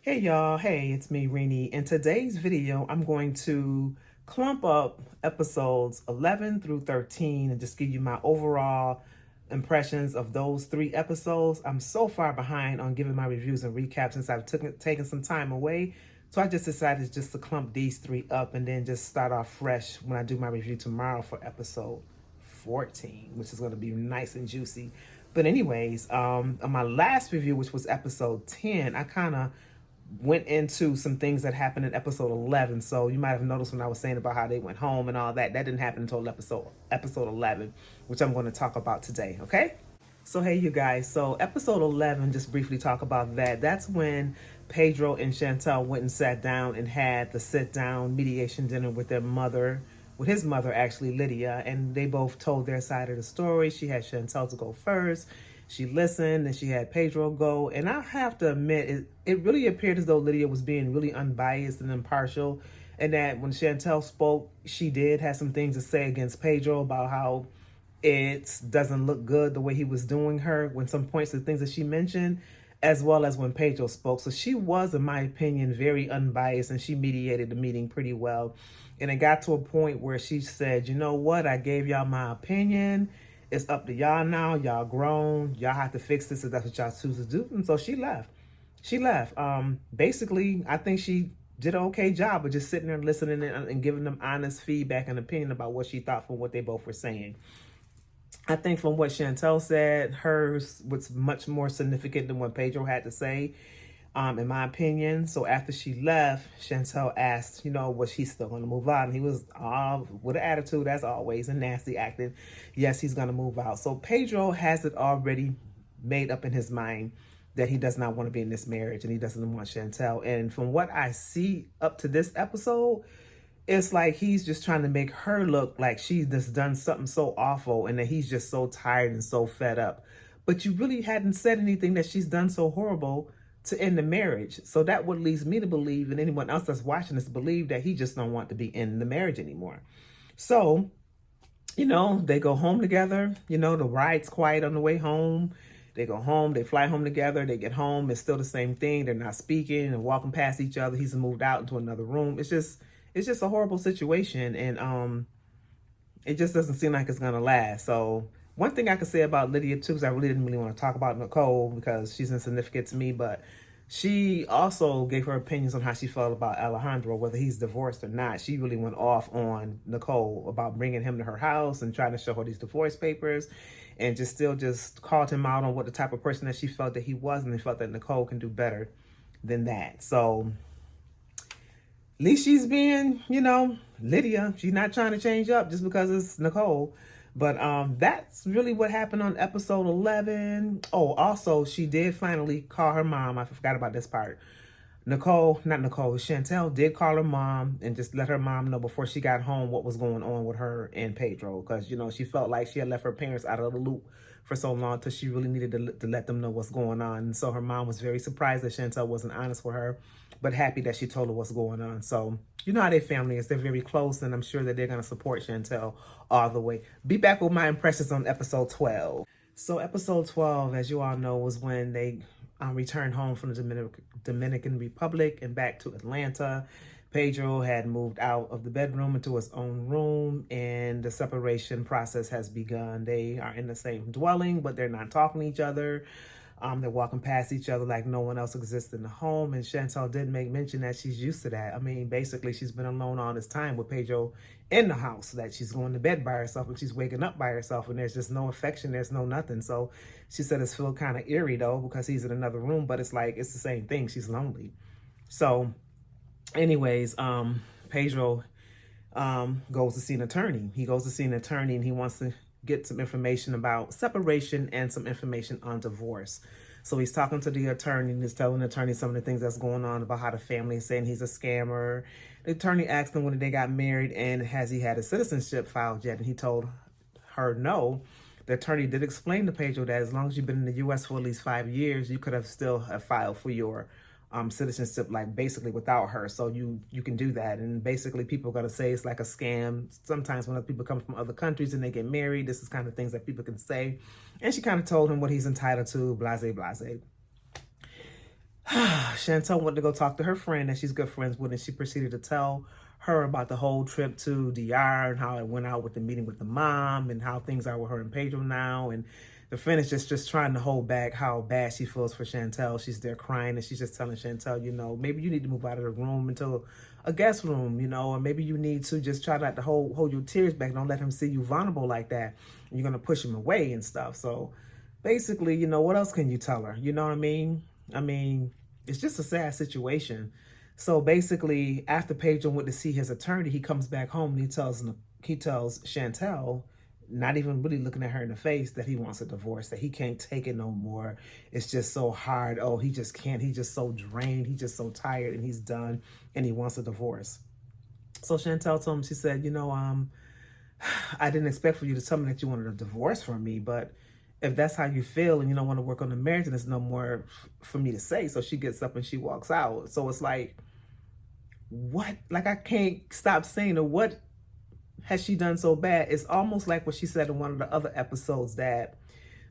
Hey y'all, hey, it's me, Rini. In today's video, I'm going to clump up episodes 11 through 13 and just give you my overall impressions of those three episodes. I'm so far behind on giving my reviews and recaps since I've taken some time away. So I just decided just to clump these three up and then just start off fresh when I do my review tomorrow for episode 14, which is going to be nice and juicy. But anyways, on my last review, which was episode 10, I kind of went into some things that happened in episode 11. So you might have noticed when I was saying about how they went home and all that, that didn't happen until episode 11, which I'm going to talk about today, okay? So hey you guys, so episode 11, just briefly talk about that. That's when Pedro and Chantel went and sat down and had the sit down mediation dinner with their mother, with his mother actually, Lydia, and they both told their side of the story. She had Chantel to go first. She listened and she had Pedro go. And I have to admit, it really appeared as though Lydia was being really unbiased and impartial. And that when Chantel spoke, she did have some things to say against Pedro about how it doesn't look good the way he was doing her when some points the things that she mentioned, as well as when Pedro spoke. So she was, in my opinion, very unbiased and she mediated the meeting pretty well. And it got to a point where she said, you know what, I gave y'all my opinion. It's up to y'all now. Y'all grown. Y'all have to fix this if that's what y'all choose to do. And so she left. She left. Basically, I think she did an okay job of just sitting there listening and giving them honest feedback and opinion about what she thought from what they both were saying. I think from what Chantel said, hers was much more significant than what Pedro had to say, in my opinion. So after she left, Chantel asked, was he still going to move out? And he was with an attitude, as always, and nasty acting. Yes, he's going to move out. So Pedro has it already made up in his mind that he does not want to be in this marriage and he doesn't want Chantel. And from what I see up to this episode, it's like he's just trying to make her look like she's just done something so awful and that he's just so tired and so fed up. But you really hadn't said anything that she's done so horrible to end the marriage. So that would leads me to believe, and anyone else that's watching this believe, that he just don't want to be in the marriage anymore. So, they go home together. The ride's quiet on the way home. They go home, they fly home together, they get home, it's still the same thing. They're not speaking and walking past each other. He's moved out into another room. It's just a horrible situation, and it just doesn't seem like it's gonna last. So one thing I could say about Lydia too, because I really didn't want to talk about Nicole because she's insignificant to me, but she also gave her opinions on how she felt about Alejandro, whether he's divorced or not. She really went off on Nicole about bringing him to her house and trying to show her these divorce papers, and just called him out on what the type of person that she felt that he was, and they felt that Nicole can do better than that. So at least she's being, Lydia. She's not trying to change up just because it's Nicole. But that's really what happened on episode 11. Oh, also, she did finally call her mom. I forgot about this part. Chantel did call her mom and just let her mom know before she got home what was going on with her and Pedro. Because, she felt like she had left her parents out of the loop for so long till she really needed to let them know what's going on. And so her mom was very surprised that Chantel wasn't honest with her, but happy that she told her what's going on. So you know how their family is. They're very close, and I'm sure that they're going to support Chantel all the way. Be back with my impressions on episode 12. So episode 12, as you all know, was when they returned home from the Dominican Republic and back to Atlanta. Pedro had moved out of the bedroom into his own room, and the separation process has begun. They are in the same dwelling, but they're not talking to each other. They're walking past each other like no one else exists in the home. And Chantel did make mention that she's used to that. I mean, basically, she's been alone all this time with Pedro in the house, that she's going to bed by herself and she's waking up by herself, and there's just no affection, there's no nothing. So she said it's feel kind of eerie, though, because he's in another room, but it's like it's the same thing. She's lonely. So anyways, Pedro goes to see an attorney. He goes to see an attorney and he wants to get some information about separation and some information on divorce. So he's talking to the attorney and he's telling the attorney some of the things that's going on about how the family is saying he's a scammer. The attorney asked him when they got married and has he had a citizenship filed yet, and he told her no. The attorney did explain to Pedro that as long as you've been in the U.S. for at least 5 years, you could have still have filed for your citizenship, like basically without her. So you can do that. And basically people are going to say it's like a scam. Sometimes when people come from other countries and they get married, this is kind of things that people can say. And she kind of told him what he's entitled to, blase, blase. Chantel went to go talk to her friend that she's good friends with, and she proceeded to tell her about the whole trip to DR and how it went out with the meeting with the mom and how things are with her and Pedro now. And the friend is just trying to hold back how bad she feels for Chantel. She's there crying, and she's just telling Chantel, maybe you need to move out of the room into a guest room, or maybe you need to just try not to hold your tears back. Don't let him see you vulnerable like that. You're going to push him away and stuff. So basically, what else can you tell her? You know what I mean? It's just a sad situation. So basically, after Pedro went to see his attorney, he comes back home and he tells Chantel, not even really looking at her in the face, that he wants a divorce, that he can't take it no more. It's just so hard. Oh, he just can't. He's just so drained. He's just so tired, and he's done, and he wants a divorce. So Chantel told him, she said, I didn't expect for you to tell me that you wanted a divorce from me, but if that's how you feel and you don't want to work on the marriage, then there's no more for me to say. So she gets up and she walks out. So it's like, what? Like, I can't stop saying it. What has she done so bad? It's almost like what she said in one of the other episodes, that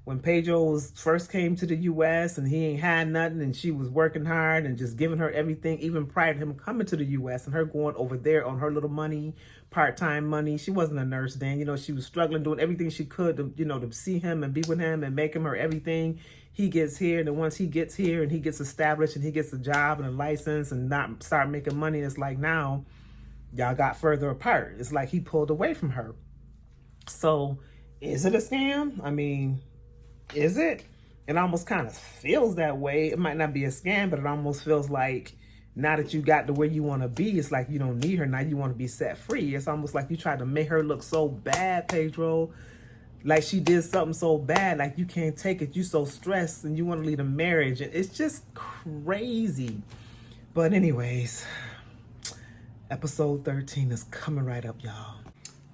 when Pedro first came to the U.S. and he ain't had nothing, and she was working hard and just giving her everything, even prior to him coming to the U.S. and her going over there on her little money, part-time money. She wasn't a nurse then. She was struggling, doing everything she could to, to see him and be with him and make him her everything. He gets here, and then once he gets here and he gets established and he gets a job and a license and not start making money, it's like now y'all got further apart. It's like he pulled away from her. So is it a scam? Is it? It almost kind of feels that way. It might not be a scam, but it almost feels like now that you got to where you want to be, it's like you don't need her. Now you want to be set free. It's almost like you tried to make her look so bad, Pedro. Like she did something so bad, like you can't take it. You so stressed and you want to leave the marriage. And it's just crazy. But anyways, episode 13 is coming right up, y'all.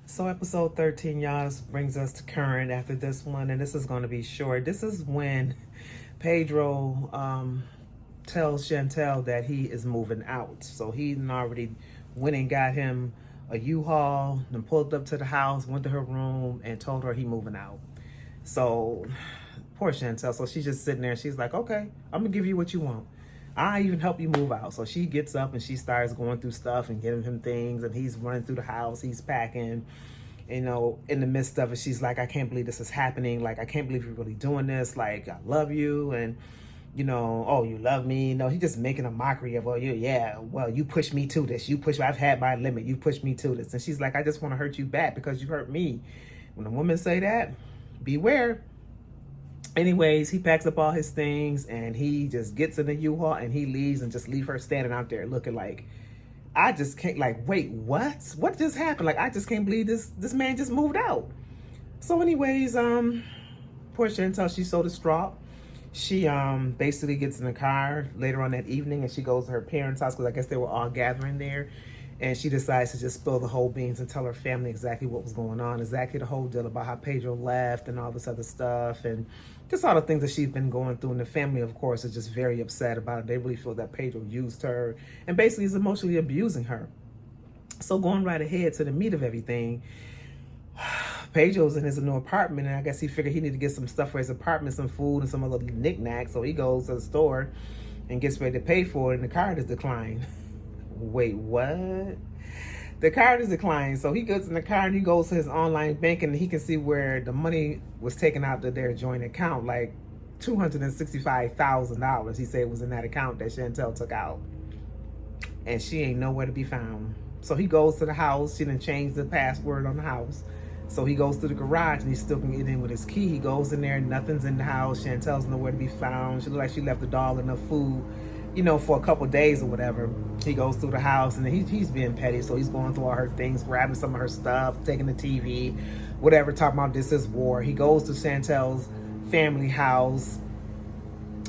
So episode 13, y'all, brings us to current after this one, and this is going to be short. This is when Pedro tells Chantel that he is moving out. So he already went and got him a U-Haul and pulled up to the house, went to her room, and told her he moving out. So poor Chantel. So she's just sitting there, and she's like, okay, I'm going to give you what you want. I even help you move out. So she gets up and she starts going through stuff and giving him things, and he's running through the house, he's packing, in the midst of it, she's like, I can't believe this is happening. Like, I can't believe you're really doing this. Like, I love you. And, oh, you love me. No, he's just making a mockery of, well, you pushed me to this. I've had my limit. You pushed me to this. And she's like, I just want to hurt you back because you hurt me. When a woman say that, beware. Anyways, he packs up all his things and he just gets in the U-Haul and he leaves, and just leave her standing out there looking like, I just can't, like, wait, what? What just happened? Like, I just can't believe this man just moved out. So anyways, poor Chantel, she's so distraught. She basically gets in the car later on that evening and she goes to her parents' house, because I guess they were all gathering there. And she decides to just spill the whole beans and tell her family exactly what was going on, exactly the whole deal about how Pedro left and all this other stuff, and just all the things that she's been going through. And the family, of course, is just very upset about it. They really feel that Pedro used her and basically is emotionally abusing her. So going right ahead to the meat of everything, Pedro's in his new apartment, and I guess he figured he needed to get some stuff for his apartment, some food and some other knickknacks. So he goes to the store and gets ready to pay for it, and the card is declined. Wait, what? The card is declined. So he goes in the car and he goes to his online banking, and he can see where the money was taken out of their joint account, like $265,000. He said it was in that account that Chantel took out, and she ain't nowhere to be found. So he goes to the house. She didn't change the password on the house. So he goes to the garage and he still can get in with his key. He goes in there, nothing's in the house. Chantel's nowhere to be found. She looked like she left the dog enough food, for a couple days or whatever. He goes through the house and he's being petty. So he's going through all her things, grabbing some of her stuff, taking the TV, whatever, talking about this is war. He goes to Chantel's family house.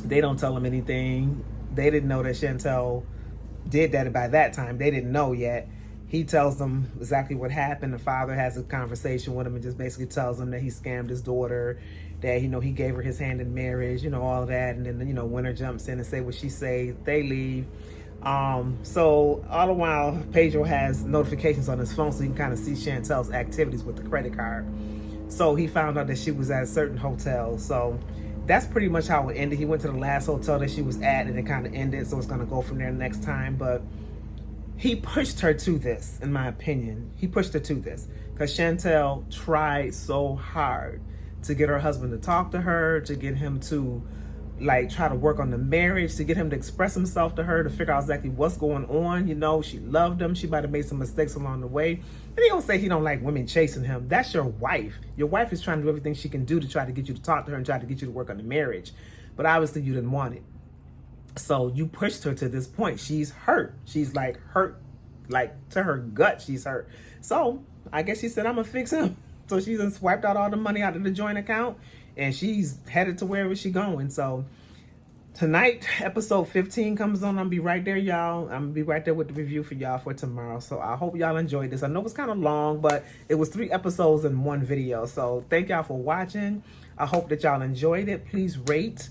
They don't tell him anything. They didn't know that Chantel did that by that time. They didn't know yet. He tells them exactly what happened. The father has a conversation with him and just basically tells him that he scammed his daughter, that, he gave her his hand in marriage, all of that. And then, Winter jumps in and say what she say. They leave. So all the while, Pedro has notifications on his phone so he can kind of see Chantel's activities with the credit card. So he found out that she was at a certain hotel. So that's pretty much how it ended. He went to the last hotel that she was at, and it kind of ended, so it's going to go from there next time. But he pushed her to this, in my opinion. He pushed her to this because Chantel tried so hard to get her husband to talk to her, to get him to like try to work on the marriage, to get him to express himself to her, to figure out exactly what's going on. You know, she loved him. She might have made some mistakes along the way. And he don't say he don't like women chasing him. That's your wife. Your wife is trying to do everything she can do to try to get you to talk to her and try to get you to work on the marriage. But obviously you didn't want it. So you pushed her to this point. She's hurt. She's like hurt, like to her gut, she's hurt. So I guess she said, I'm gonna fix him. So she's swiped out all the money out of the joint account, and she's headed to wherever she's going. So tonight, episode 15 comes on. I'm gonna be right there, y'all. I'm gonna be right there with the review for y'all for tomorrow. So I hope y'all enjoyed this. I know it was kind of long, but it was 3 episodes in one video. So thank y'all for watching. I hope that y'all enjoyed it. Please rate,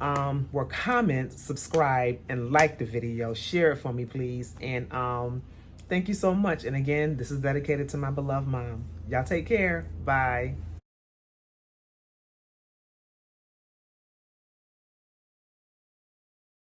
or comment, subscribe, and like the video. Share it for me, please. And thank you so much. And again, this is dedicated to my beloved mom. Y'all take care. Bye.